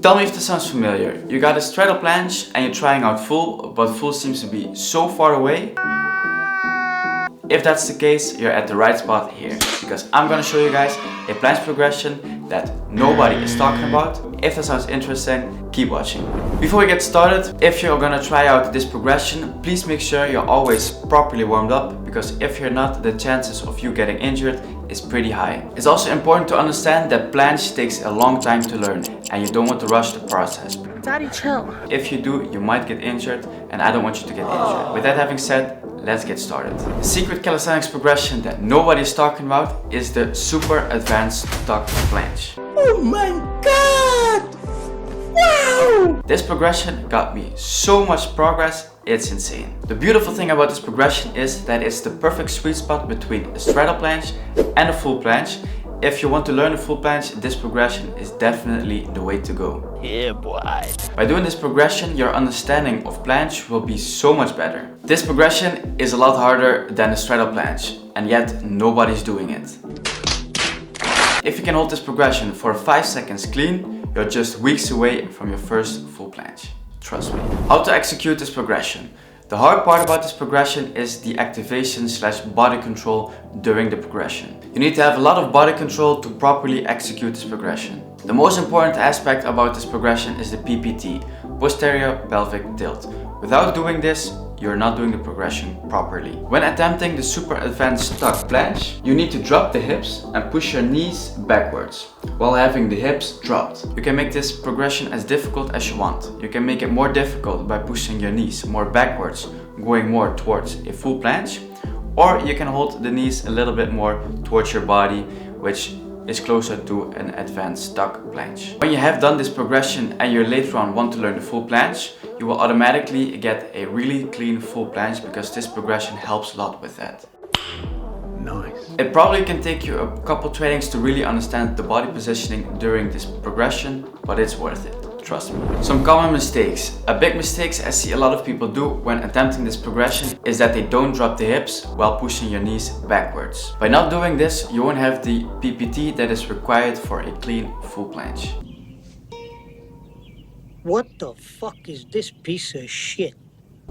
Tell me if this sounds familiar. You got a straddle planche and you're trying out full, but full seems to be so far away. If that's the case, you're at the right spot here, because I'm gonna show you guys a planche progression that nobody is talking about. If that sounds interesting, keep watching. Before we get started, if you're gonna try out this progression, please make sure you're always properly warmed up, because if you're not, the chances of you getting injured is pretty high. It's also important to understand that planche takes a long time to learn and you don't want to rush the process. Daddy, chill. If you do, you might get injured and I don't want you to get injured. With that having said, let's get started. The secret calisthenics progression that nobody is talking about is the super advanced tuck planche. Oh my god! Wow! This progression got me so much progress, it's insane. The beautiful thing about this progression is that it's the perfect sweet spot between a straddle planche and a full planche. If you want to learn a full planche, this progression is definitely the way to go. Yeah, boy. By doing this progression, your understanding of planche will be so much better. This progression is a lot harder than a straddle planche, and yet nobody's doing it. If you can hold this progression for 5 seconds clean, you're just weeks away from your first full planche. Trust me. How to execute this progression? The hard part about this progression is the activation / body control during the progression. You need to have a lot of body control to properly execute this progression. The most important aspect about this progression is the PPT, posterior pelvic tilt. Without doing this, you're not doing the progression properly. When attempting the super advanced tuck planche, you need to drop the hips and push your knees backwards while having the hips dropped. You can make this progression as difficult as you want. You can make it more difficult by pushing your knees more backwards, going more towards a full planche, or you can hold the knees a little bit more towards your body, which is closer to an advanced tuck planche. When you have done this progression and you later on want to learn the full planche, you will automatically get a really clean full planche, because this progression helps a lot with that. Nice. It probably can take you a couple trainings to really understand the body positioning during this progression, but it's worth it. Trust me. Some common mistakes. A big mistake I see a lot of people do when attempting this progression is that they don't drop the hips while pushing your knees backwards. By not doing this, you won't have the PPT that is required for a clean full planche. What the fuck is this piece of shit?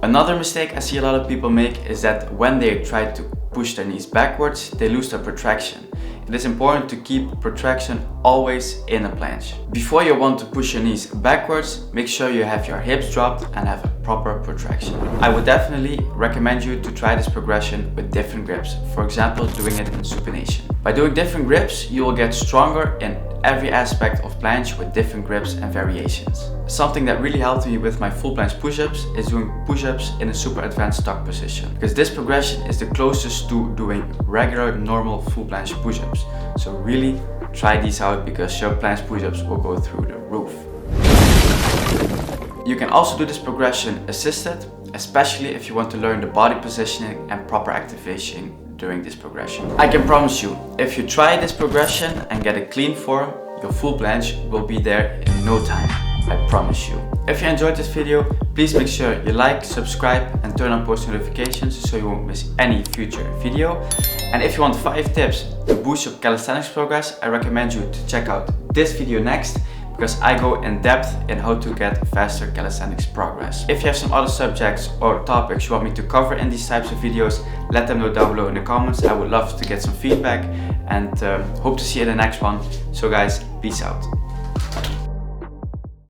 Another mistake I see a lot of people make is that when they try to push their knees backwards, they lose their protraction. It is important to keep protraction always in a planche. Before you want to push your knees backwards, make sure you have your hips dropped and have a proper protraction. I would definitely recommend you to try this progression with different grips. For example, doing it in supination. By doing different grips, you will get stronger in every aspect of planche with different grips and variations. Something that really helped me with my full planche push-ups is doing push-ups in a super advanced tuck position, because this progression is the closest to doing regular normal full planche push-ups. So really try these out, because your planche push-ups will go through the roof. You can also do this progression assisted, especially if you want to learn the body positioning and proper activation during this progression. I can promise you, if you try this progression and get a clean form, your full planche will be there in no time. I promise you. If you enjoyed this video, please make sure you like, subscribe and turn on post notifications so you won't miss any future video. And if you want 5 tips to boost your calisthenics progress, I recommend you to check out this video next, because I go in depth in how to get faster calisthenics progress. If you have some other subjects or topics you want me to cover in these types of videos, let them know down below in the comments. I would love to get some feedback and hope to see you in the next one. So guys, peace out.